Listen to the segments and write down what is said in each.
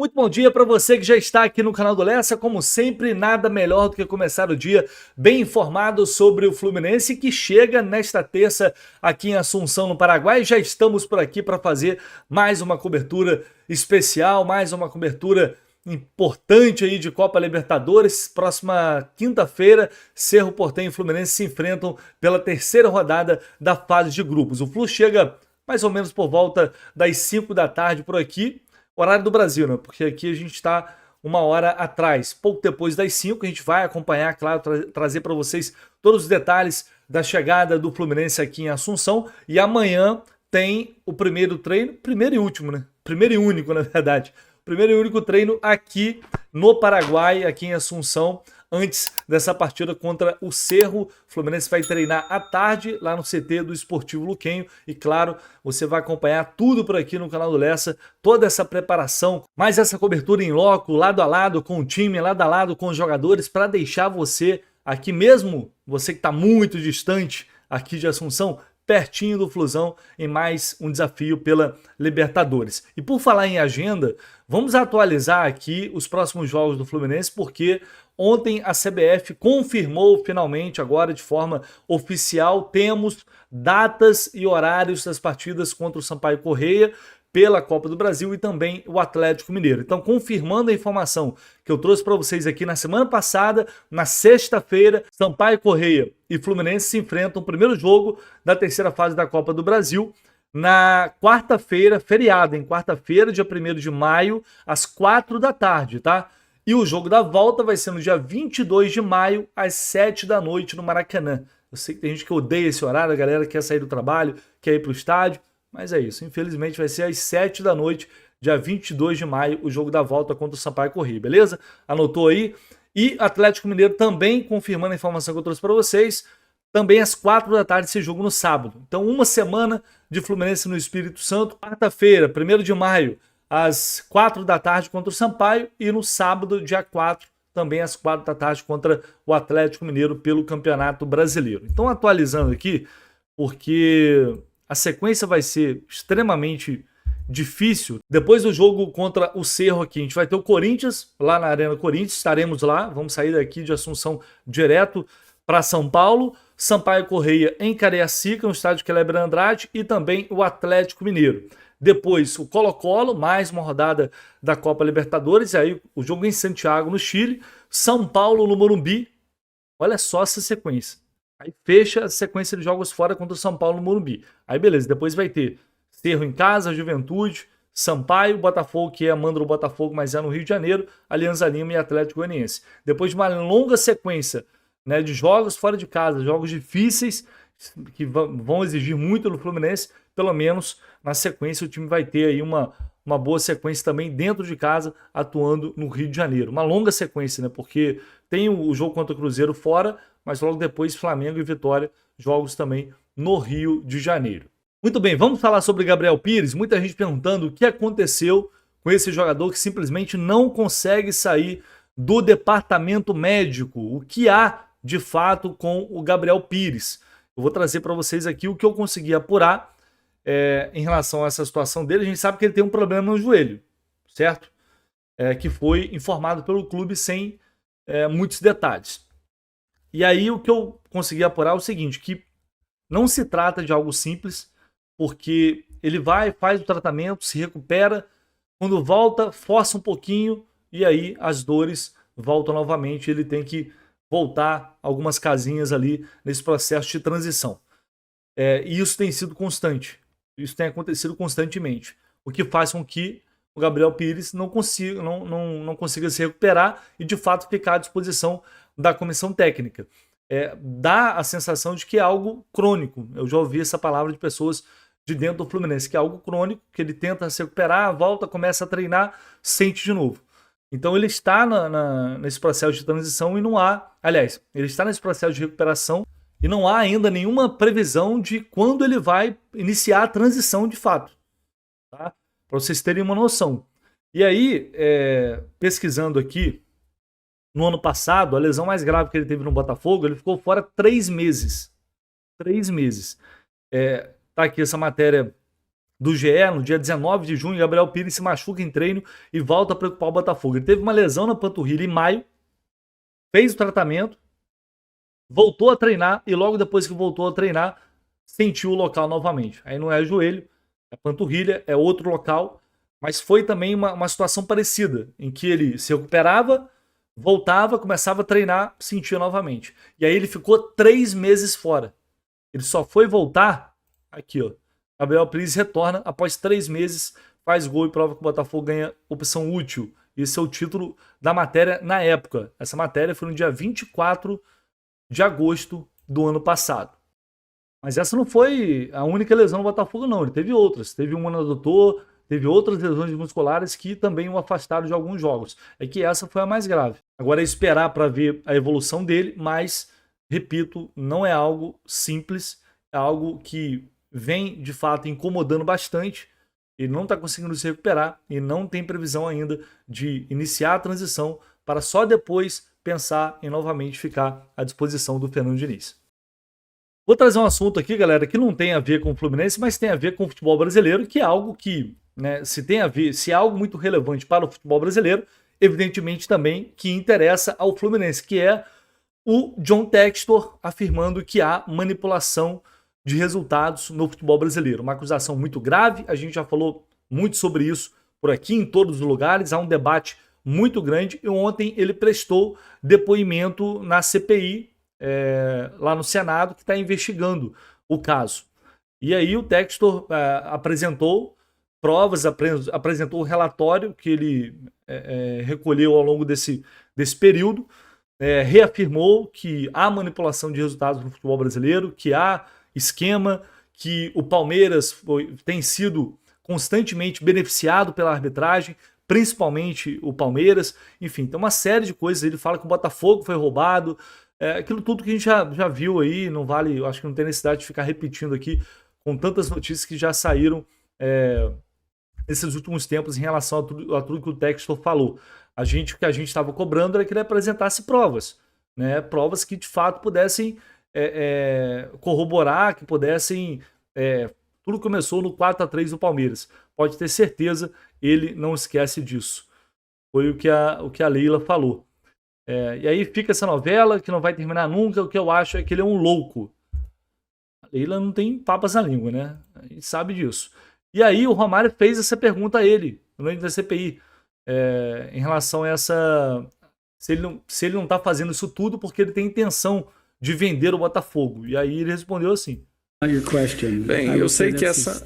Muito bom dia para você que já está aqui no canal do Lessa. Como sempre, nada melhor do que começar o dia bem informado sobre o Fluminense, que chega nesta terça aqui em Assunção, no Paraguai. Já estamos por aqui para fazer mais uma cobertura especial, mais uma cobertura importante aí de Copa Libertadores. Próxima quinta-feira, Cerro Porteño e Fluminense se enfrentam pela terceira rodada da fase de grupos. O Flu chega mais ou menos por volta das 5 da tarde por aqui. Horário do Brasil, né? Porque aqui a gente está uma hora atrás. Pouco depois das 5, a gente vai acompanhar, claro, trazer para vocês todos os detalhes da chegada do Fluminense aqui em Assunção. E amanhã tem o primeiro treino, primeiro e último, né? Primeiro e único, na verdade. Primeiro e único treino aqui no Paraguai, aqui em Assunção, antes dessa partida contra o Cerro. O Fluminense vai treinar à tarde lá no CT do Esportivo Luquenho. E claro, você vai acompanhar tudo por aqui no canal do Lessa, toda essa preparação, mais essa cobertura em loco, lado a lado com o time, lado a lado com os jogadores, para deixar você aqui mesmo, você que está muito distante aqui de Assunção, pertinho do Flusão, em mais um desafio pela Libertadores. E por falar em agenda, vamos atualizar aqui os próximos jogos do Fluminense, porque ontem a CBF confirmou finalmente, agora de forma oficial, temos datas e horários das partidas contra o Sampaio Corrêa pela Copa do Brasil e também o Atlético Mineiro. Então, confirmando a informação que eu trouxe para vocês aqui na semana passada, na sexta-feira, Sampaio Corrêa e Fluminense se enfrentam o primeiro jogo da terceira fase da Copa do Brasil. Na quarta-feira, feriado, em quarta-feira, dia 1º de maio, às 4 da tarde, tá? E o jogo da volta vai ser no dia 22 de maio, às 7 da noite, no Maracanã. Eu sei que tem gente que odeia esse horário, a galera quer sair do trabalho, quer ir para o estádio, mas é isso. Infelizmente vai ser às 7 da noite, dia 22 de maio, o jogo da volta contra o Sampaio Corrêa, beleza? Anotou aí? E Atlético Mineiro também, confirmando a informação que eu trouxe para vocês, também às 4 da tarde esse jogo no sábado. Então, uma semana de Fluminense no Espírito Santo. Quarta-feira, 1º de maio, às 4 da tarde contra o Sampaio. E no sábado, dia 4, também às 4 da tarde contra o Atlético Mineiro pelo Campeonato Brasileiro. Então, atualizando aqui, porque a sequência vai ser extremamente difícil. Depois do jogo contra o Cerro aqui, a gente vai ter o Corinthians, lá na Arena Corinthians. Estaremos lá, vamos sair daqui de Assunção direto para São Paulo. Sampaio Corrêa em Cariacica, no estádio Kleber Andrade, e também o Atlético Mineiro. Depois o Colo-Colo, mais uma rodada da Copa Libertadores, e aí o jogo em Santiago, no Chile. São Paulo no Morumbi. Olha só essa sequência. Aí fecha a sequência de jogos fora contra o São Paulo no Morumbi. Aí beleza, depois vai ter Cerro em casa, Juventude, Sampaio, Botafogo, que é Mandro Botafogo, mas é no Rio de Janeiro, Alianza Lima e Atlético Goianiense. Depois de uma longa sequência, né, de jogos fora de casa, jogos difíceis, que vão exigir muito no Fluminense, pelo menos na sequência o time vai ter aí uma boa sequência também dentro de casa, atuando no Rio de Janeiro. Uma longa sequência, né, porque tem o jogo contra o Cruzeiro fora, mas logo depois Flamengo e Vitória, jogos também no Rio de Janeiro. Muito bem, vamos falar sobre Gabriel Pires. Muita gente perguntando o que aconteceu com esse jogador que simplesmente não consegue sair do departamento médico. O que há de fato com o Gabriel Pires? Eu vou trazer para vocês aqui o que eu consegui apurar em relação a essa situação dele. A gente sabe que ele tem um problema no joelho, certo? Que foi informado pelo clube sem muitos detalhes. E aí o que eu consegui apurar é o seguinte, que não se trata de algo simples, porque ele vai, faz o tratamento, se recupera, quando volta, força um pouquinho, e aí as dores voltam novamente, ele tem que voltar algumas casinhas ali nesse processo de transição. E isso tem sido constante, isso tem acontecido constantemente, o que faz com que o Gabriel Pires não consiga se recuperar e de fato ficar à disposição da comissão técnica. Dá a sensação de que é algo crônico. Eu já ouvi essa palavra de pessoas de dentro do Fluminense, que é algo crônico, que ele tenta se recuperar, volta, começa a treinar, sente de novo. Então ele está nesse processo de transição e não há... Aliás, ele está nesse processo de recuperação e não há ainda nenhuma previsão de quando ele vai iniciar a transição de fato. Tá? Para vocês terem uma noção. E aí, pesquisando aqui, no ano passado, a lesão mais grave que ele teve no Botafogo, ele ficou fora 3 meses. 3 meses. Tá aqui essa matéria do GE, no dia 19 de junho, Gabriel Pires se machuca em treino e volta a preocupar o Botafogo. Ele teve uma lesão na panturrilha em maio, fez o tratamento, voltou a treinar e logo depois que voltou a treinar, sentiu o local novamente. Aí não é joelho, é panturrilha, é outro local, mas foi também uma situação parecida, em que ele se recuperava, voltava, começava a treinar, sentia novamente. E aí ele ficou 3 meses fora. Ele só foi voltar, aqui ó, Gabriel Pires retorna após 3 meses, faz gol e prova que o Botafogo ganha opção útil. Esse é o título da matéria na época. Essa matéria foi no dia 24 de agosto do ano passado. Mas essa não foi a única lesão do Botafogo, não. Ele teve outras. Teve uma no adutor, teve outras lesões musculares que também o afastaram de alguns jogos. É que essa foi a mais grave. Agora é esperar para ver a evolução dele, mas, repito, não é algo simples, é algo que vem, de fato, incomodando bastante. Ele não está conseguindo se recuperar e não tem previsão ainda de iniciar a transição para só depois pensar em novamente ficar à disposição do Fernando Diniz. Vou trazer um assunto aqui, galera, que não tem a ver com o Fluminense, mas tem a ver com o futebol brasileiro, que é algo que, né, se é algo muito relevante para o futebol brasileiro, evidentemente também que interessa ao Fluminense, que é o John Textor afirmando que há manipulação de resultados no futebol brasileiro. Uma acusação muito grave, a gente já falou muito sobre isso por aqui, em todos os lugares, há um debate muito grande, e ontem ele prestou depoimento na CPI, lá no Senado, que está investigando o caso. E aí o Textor apresentou provas, apresentou o relatório que ele recolheu ao longo desse período, reafirmou que há manipulação de resultados no futebol brasileiro, que há esquema, que o Palmeiras tem sido constantemente beneficiado pela arbitragem, principalmente o Palmeiras, enfim, tem uma série de coisas. Ele fala que o Botafogo foi roubado, aquilo tudo que a gente já viu aí, não vale, eu acho que não tem necessidade de ficar repetindo aqui com tantas notícias que já saíram nesses últimos tempos em relação a tudo que o Textor falou. O que a gente estava cobrando era que ele apresentasse provas, né? Provas que de fato pudessem corroborar, que pudessem... tudo começou no 4-3 do Palmeiras. Pode ter certeza, ele não esquece disso. Foi o que a Leila falou. E aí fica essa novela que não vai terminar nunca. O que eu acho é que ele é um louco. A Leila não tem papas na língua, né? A gente sabe disso. E aí o Romário fez essa pergunta a ele, no meio da CPI, em relação a essa... Se ele não está fazendo isso tudo porque ele tem intenção de vender o Botafogo. E aí ele respondeu assim: bem, eu sei que essa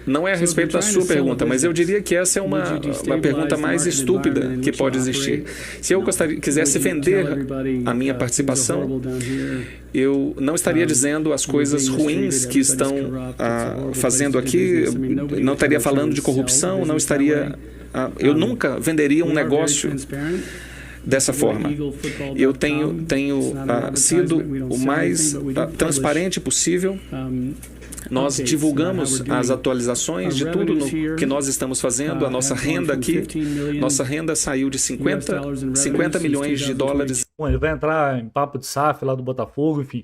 não é a respeito da sua pergunta, mas eu diria que essa é uma pergunta mais estúpida que pode existir. Se eu quisesse vender a minha participação, eu não estaria dizendo as coisas ruins que estão fazendo aqui, não estaria falando de corrupção, não estaria... eu nunca venderia um negócio dessa forma. Eu tenho sido o mais transparente possível. Nós divulgamos as atualizações de tudo que nós estamos fazendo. A nossa renda aqui, nossa renda saiu de 50 milhões de dólares. Bom, ele vai entrar em papo de SAF lá do Botafogo, enfim.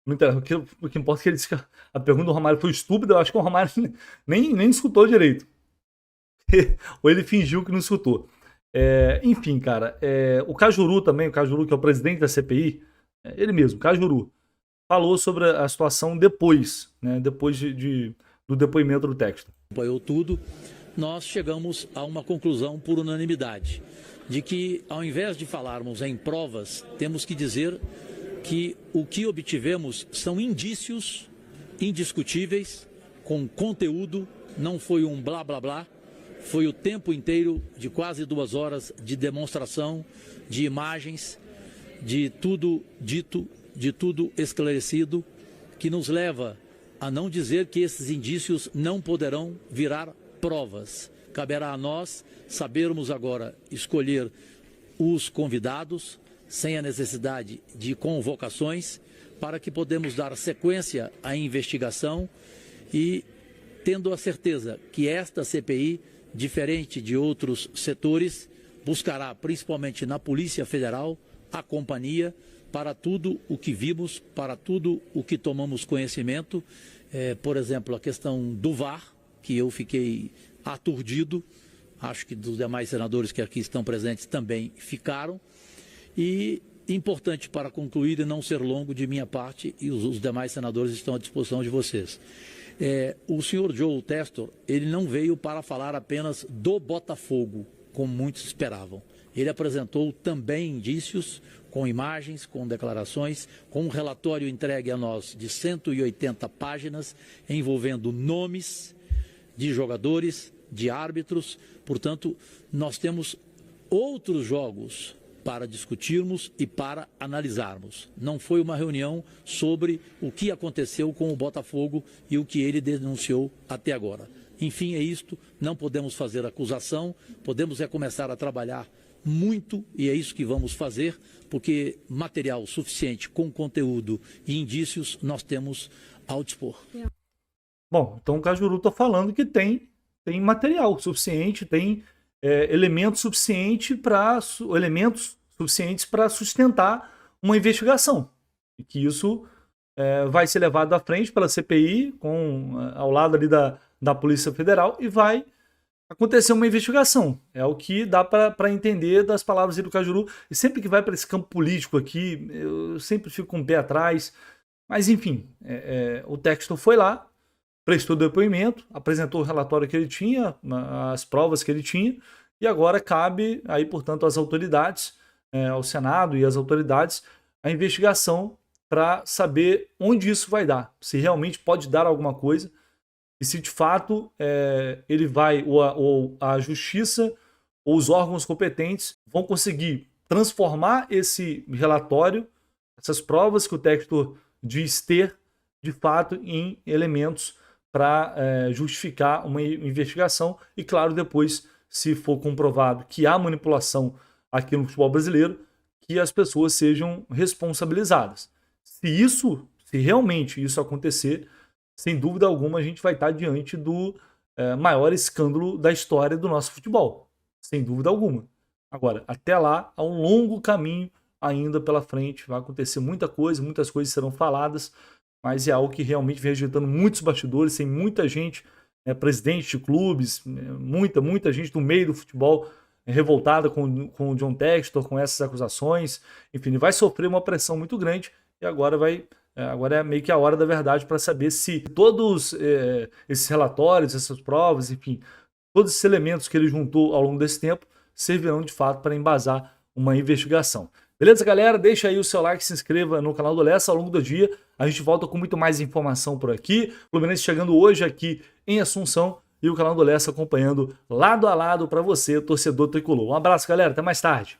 O que importa é que ele disse que a pergunta do Romário foi estúpida. Eu acho que o Romário nem escutou direito. Ou ele fingiu que não escutou. Enfim, cara, o Cajuru também, o Cajuru que é o presidente da CPI, ele mesmo, Cajuru, falou sobre a situação depois, né, depois do depoimento do Textor. Apoiou tudo, nós chegamos a uma conclusão por unanimidade, de que ao invés de falarmos em provas, temos que dizer que o que obtivemos são indícios indiscutíveis, com conteúdo, não foi um blá blá blá. Foi o tempo inteiro de quase 2 horas de demonstração, de imagens, de tudo dito, de tudo esclarecido, que nos leva a não dizer que esses indícios não poderão virar provas. Caberá a nós sabermos agora escolher os convidados, sem a necessidade de convocações, para que podemos dar sequência à investigação e tendo a certeza que esta CPI, diferente de outros setores, buscará, principalmente na Polícia Federal, a companhia para tudo o que vimos, para tudo o que tomamos conhecimento por exemplo, a questão do VAR, que eu fiquei aturdido, acho que dos demais senadores que aqui estão presentes também ficaram, e importante para concluir e não ser longo de minha parte, e os demais senadores estão à disposição de vocês. O senhor Joe Testor, ele não veio para falar apenas do Botafogo, como muitos esperavam. Ele apresentou também indícios, com imagens, com declarações, com um relatório entregue a nós de 180 páginas, envolvendo nomes de jogadores, de árbitros. Portanto, nós temos outros jogos para discutirmos e para analisarmos. Não foi uma reunião sobre o que aconteceu com o Botafogo e o que ele denunciou até agora. Enfim, é isto, não podemos fazer acusação, podemos começar a trabalhar muito, e é isso que vamos fazer, porque material suficiente com conteúdo e indícios nós temos ao dispor. Bom, então o Cajuru está falando que tem material suficiente, tem elementos suficientes para sustentar uma investigação. E que isso vai ser levado à frente pela CPI, ao lado ali da Polícia Federal, e vai acontecer uma investigação. É o que dá para entender das palavras do Cajuru. E sempre que vai para esse campo político aqui, eu sempre fico com o pé atrás. Mas, enfim, o Textor foi lá, prestou depoimento, apresentou o relatório que ele tinha, as provas que ele tinha, e agora cabe aí, portanto, às autoridades, ao Senado e às autoridades, a investigação para saber onde isso vai dar, se realmente pode dar alguma coisa, e se de fato ele vai, ou a justiça, ou os órgãos competentes vão conseguir transformar esse relatório, essas provas que o Textor diz ter, de fato, em elementos para justificar uma investigação. E, claro, depois, se for comprovado que há manipulação aqui no futebol brasileiro, que as pessoas sejam responsabilizadas. Se realmente isso acontecer, sem dúvida alguma, a gente vai estar diante do maior escândalo da história do nosso futebol. Sem dúvida alguma. Agora, até lá, há um longo caminho ainda pela frente. Vai acontecer muita coisa, muitas coisas serão faladas, mas é algo que realmente vem agitando muitos bastidores, tem muita gente, presidente de clubes, muita gente do meio do futebol revoltada com o John Textor, com essas acusações. Enfim, ele vai sofrer uma pressão muito grande e agora é meio que a hora da verdade para saber se todos esses relatórios, essas provas, enfim, todos esses elementos que ele juntou ao longo desse tempo servirão de fato para embasar uma investigação. Beleza, galera? Deixa aí o seu like, se inscreva no canal do Lessa. Ao longo do dia a gente volta com muito mais informação por aqui. O Fluminense chegando hoje aqui em Assunção e o canal do Lessa acompanhando lado a lado para você, torcedor tricolor. Um abraço, galera. Até mais tarde.